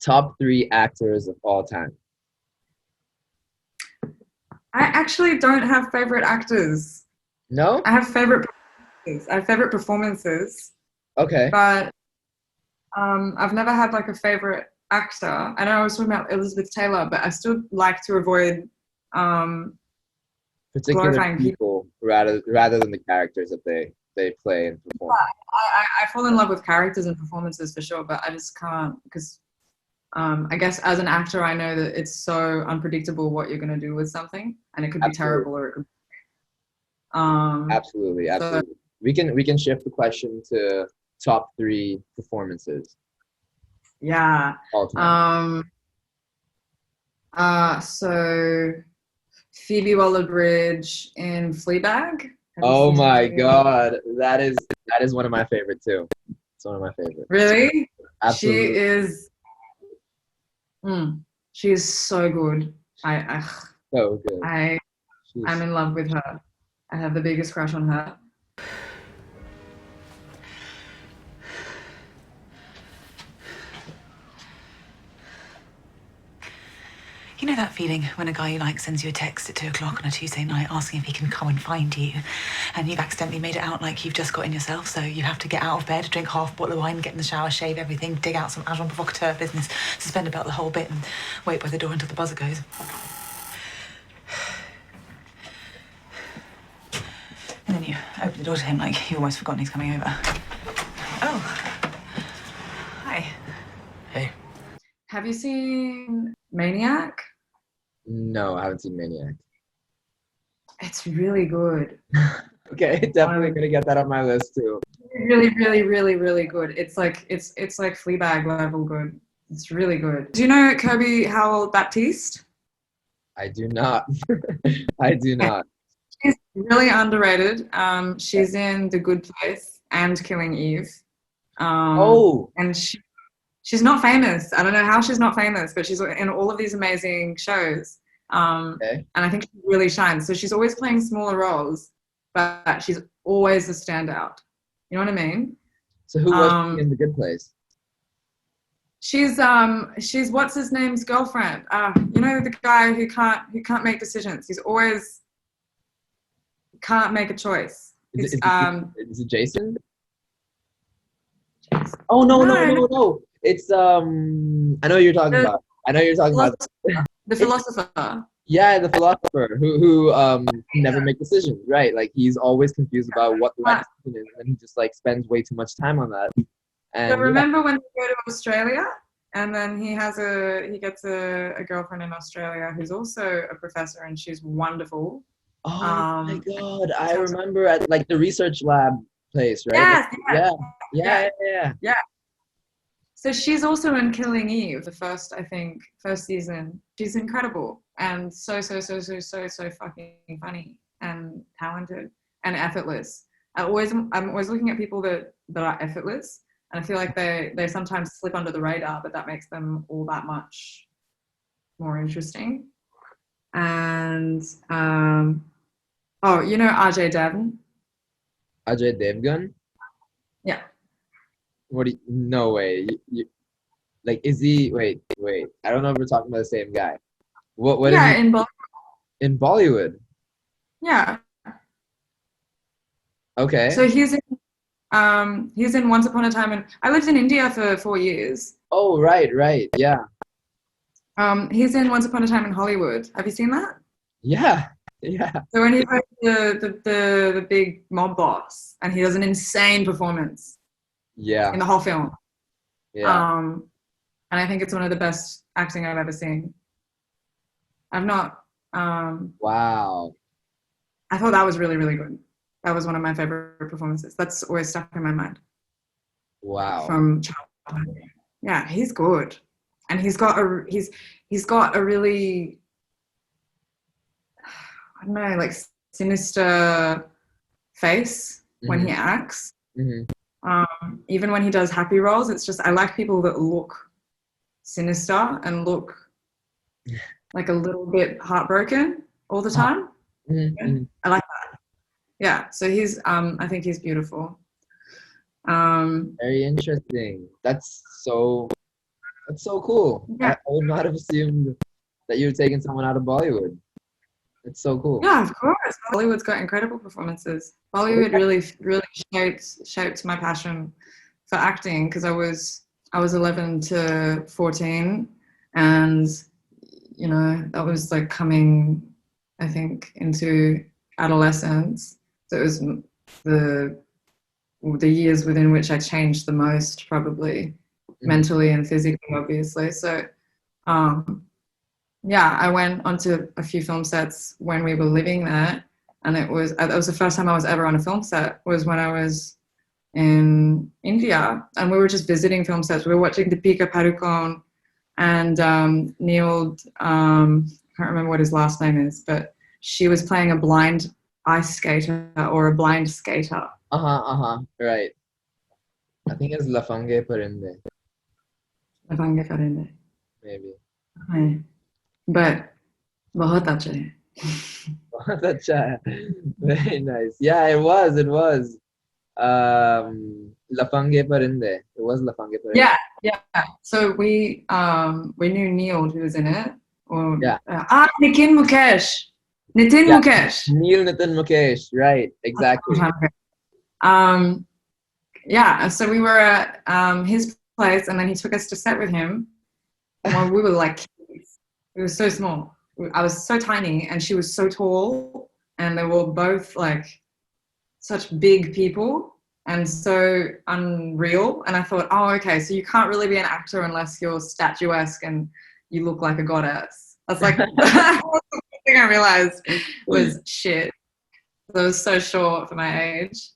Top three actors of all time. I actually don't have favorite actors. No? I have favorite performances. I have favorite performances, Okay. but I've never had like a favorite actor. I know I was talking about Elizabeth Taylor, but I still like to avoid um, Particular glorifying people. people rather than the characters that they play and perform. I fall in love with characters and performances for sure, but I just can't because I guess as an actor, I know that it's so unpredictable what you're going to do with something, and it could be Absolutely. terrible or it could. Absolutely. So Absolutely. We can shift the question to top three performances yeah. all time. Um, so Phoebe Waller-Bridge in Fleabag. Have you Oh seen my Fleabag? God. That is one of my favorite too. It's one of my favorites. Really? She Absolutely. is. Mm, she is so good. I, So good. I, I'm She's in love with her. I have the biggest crush on her. You know that feeling when a guy you like sends you a text at 2 o'clock on a Tuesday night asking if he can come and find you, and you've accidentally made it out like you've just got in yourself, so you have to get out of bed, drink half a bottle of wine, get in the shower, shave everything, dig out some agent provocateur business, suspend about the whole bit, and wait by the door until the buzzer goes. And then you open the door to him like you've almost forgotten he's coming over. Oh, hi. Hey. Have you seen Maniac? No, I haven't seen Maniac. It's really good. Okay, definitely gonna get that on my list too. Really, really, really, really good. It's like Fleabag level good. It's really good. Do you know Kirby Howell Baptiste? I do not. I do Yeah, not. she's really underrated. She's in The Good Place and Killing Eve. Oh, And she's not famous. I don't know how she's not famous, but she's in all of these amazing shows. okay. And I think she really shines. So she's always playing smaller roles, but she's always a standout. You know what I mean? So who was she Um, in The Good Place? she's what's his name's girlfriend. You know the guy who can't make decisions. He's always can't make a choice. Is it, It's is it, is it Jason? Oh no no no, no, no no! It's I know what you're talking the about. I know you're talking about. the It's philosopher. yeah, the philosopher who can never make decisions, right? Like he's always confused about what the right Uh, decision is, and he just like spends way too much time on that. so And yeah, remember when they go to Australia, and then he gets a girlfriend in Australia who's also a professor, and she's wonderful. oh my Um, God, I remember at like the research lab place, right? Like, yes, yes, yeah, yeah, yeah, yeah, yeah. So she's also in Killing Eve, the first, I think, first season. She's incredible and so fucking funny and talented and effortless. I'm always looking at people that are effortless, and I feel like they sometimes slip under the radar, but that makes them all that much more interesting. And oh, you know RJ Devon? yeah. Ajay Devgan. Yeah, What do you, no way. Like, is he? Wait. I don't know if we're talking about the same guy. What is yeah, he in Bollywood? yeah. Okay. So he's in Once Upon a Time, and I lived in India for 4 years. Oh, right. Yeah, He's in Once Upon a Time in Hollywood. Have you seen that? yeah, yeah, So when he plays the big mob boss, and he does an insane performance yeah, in the whole film. yeah. Um, and I think it's one of the best acting I've ever seen. I've not. Wow, I thought that was really really good. That was one of my favorite performances. That's always stuck in my mind wow. from childhood. Yeah, he's good, and he's got a really, I don't know, like sinister face when he Hmm. acts. Hmm. Even when he does happy roles, it's just I like people that look sinister and look like a little bit heartbroken all the time. Hmm. I like that. Yeah, so he's I think he's beautiful. Um, Very interesting. That's so That's so cool. Yeah. I would not have assumed that you were taking someone out of Bollywood. It's so cool. Yeah, of course. Bollywood's got incredible performances. Bollywood really, really shaped my passion for acting because I was 11 to 14, and you know that was like coming, I think, into adolescence. So it was the years within which I changed the most, probably mentally and physically, obviously. So, yeah, I went onto a few film sets when we were living there, and that was the first time I was ever on a film set. Was when I was in India, and we were just visiting film sets. We were watching Deepika and Neil. I can't remember what his last name is, but she was playing a blind ice skater or a blind skater. Right. I think it's Lafange Parinde, maybe. हाँ, but बहुत अच्छा है. बहुत अच्छा है. Very nice. Yeah, it was. It was. Lafange Parinde. It was Lafange Parinde. Yeah. So we knew Neil who was in it. Or, Yeah. Nitin Mukesh. Neil Nitin Mukesh. Right. Exactly. Yeah. So we were at his place, and then he took us to set with him. Well, we were like kids. We were so small. I was so tiny, and she was so tall, and they were both like such big people and so unreal. And I thought, oh, okay, so you can't really be an actor unless you're statuesque and you look like a goddess. That's like the thing I realized was shit. I was so short for my age.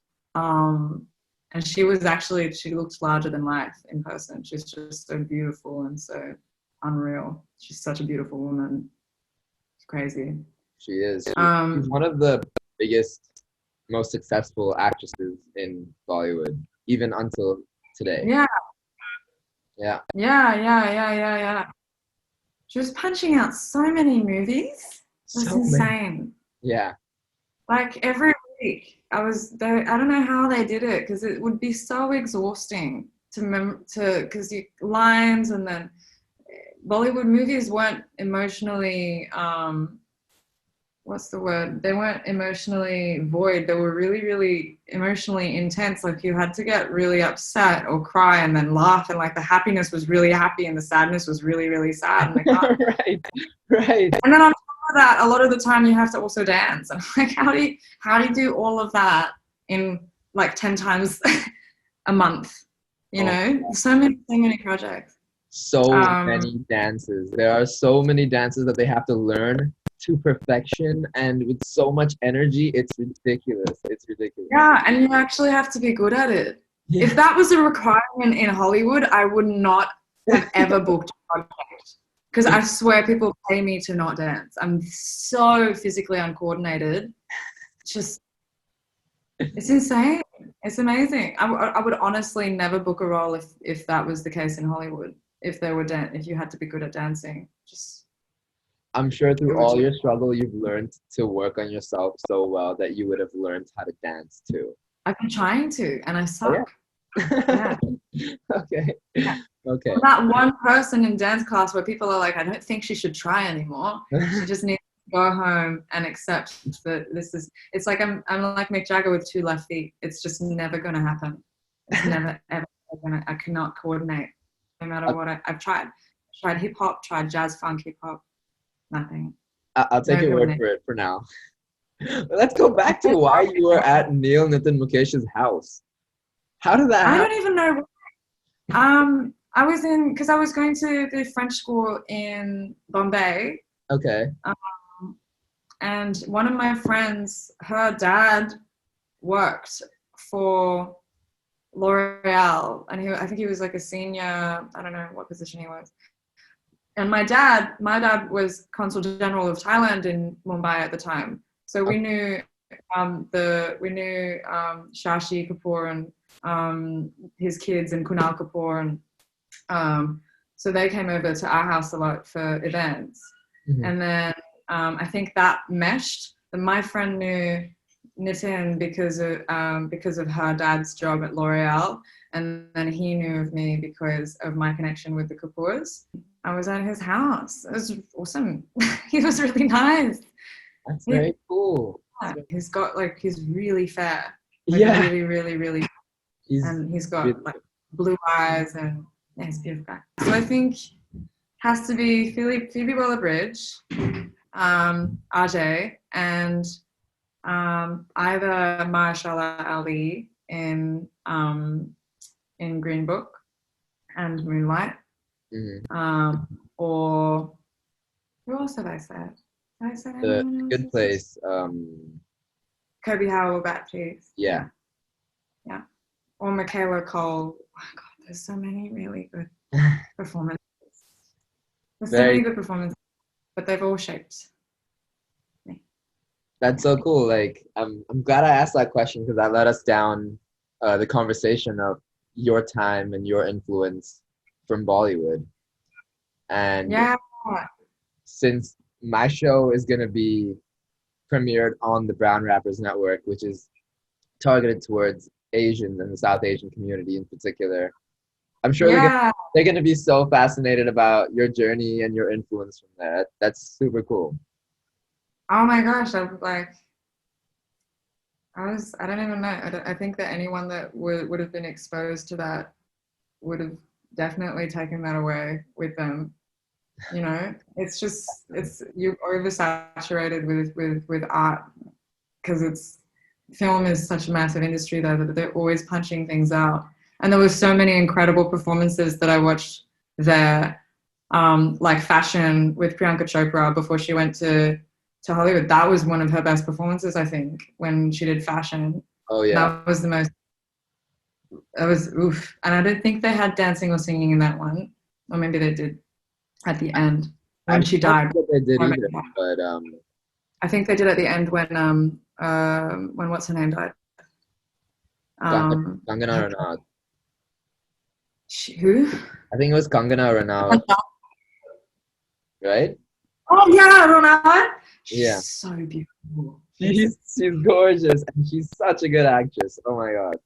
And she looked larger than life in person. She's just so beautiful and so unreal. She's such a beautiful woman. It's crazy. She is. She's one of the biggest, most successful actresses in Bollywood, even until today. Yeah. Yeah. Yeah. She was punching out so many movies. It was insane. Yeah. Like every week, I don't know how they did it because it would be so exhausting because lines, and then Bollywood movies weren't emotionally what's the word? They weren't emotionally void. They were really, really emotionally intense. Like you had to get really upset or cry and then laugh, and like the happiness was really happy and the sadness was really, really sad. And Right. And then on top of that, a lot of the time you have to also dance. And like, how do you do all of that in like 10 times a month? You know, so many projects. So many dances. There are so many dances that they have to learn to perfection, and with so much energy, it's ridiculous. Yeah, and you actually have to be good at it. Yeah. If that was a requirement in Hollywood, I would not have ever booked a project, because I swear people pay me to not dance. I'm so physically uncoordinated. It's insane. It's amazing. I would honestly never book a role if that was the case in Hollywood. If you had to be good at dancing, I'm sure through all your struggle, you've learned to work on yourself so well that you would have learned how to dance too. I've been trying to, and I suck. Yeah. Okay. Yeah. Okay. I'm that one person in dance class where people are like, I don't think she should try anymore. She just needs to go home and accept that it's like I'm like Mick Jagger with 2 left feet. It's just never going to happen. It's never, ever going to, I cannot coordinate no matter what. I've tried hip hop, tried jazz, funk, hip hop. Nothing. I'll take your word for it for now. Let's go back to why you were at Neil Nitin Mukesh's house. How did that happen? I don't even know. I was because I was going to the French school in Bombay. Okay. And one of my friends, her dad worked for L'Oreal, and I think he was like a senior, I don't know what position he was. And my dad was Consul General of Thailand in Mumbai at the time. So we knew Shashi Kapoor and his kids and Kunal Kapoor, and so they came over to our house a lot for events. Mm-hmm. And then I think that meshed. And my friend knew Nitin because of her dad's job at L'Oreal, And then he knew of me because of my connection with the Kapoors. I was at his house. It was awesome. He was really nice. That's very cool. He's really fair. Yeah. Really, really, really. And he's got beautiful. like blue eyes, and yeah, he's a beautiful guy. So I think has to be Phoebe Waller-Bridge, RJ, and either Mahershala Ali in Green Book and Moonlight, or who else have I said? Have I said The Good Place. Kobe Howell-Baptiste. Yeah. Yeah. Or Michaela Cole. Oh God, there's so many really good performances. There's so many good performances, but they've all shaped me. That's so cool. Like, I'm glad I asked that question because that led us down the conversation of your time and your influence from Bollywood. And yeah, since my show is going to be premiered on the Brown Rappers Network, which is targeted towards Asians and the South Asian community in particular, I'm sure they're going to be so fascinated about your journey and your influence from there. That's super cool. Oh my gosh, I don't even know. I think that anyone that would have been exposed to that would have definitely taken that away with them. You know, you're oversaturated with art because film is such a massive industry though that they're always punching things out. And there were so many incredible performances that I watched there, like Fashion with Priyanka Chopra before she went to Hollywood. That was one of her best performances, I think, when she did Fashion. Oh yeah. That was oof. And I don't think they had dancing or singing in that one. Or maybe they did at the end when she died. They did either, but I think they did at the end when what's her name died. Kangana Ranaut. Who? I think it was Kangana Ranaut. Right? Oh yeah, Ranaut. She's so beautiful. She's gorgeous and she's such a good actress. Oh my God.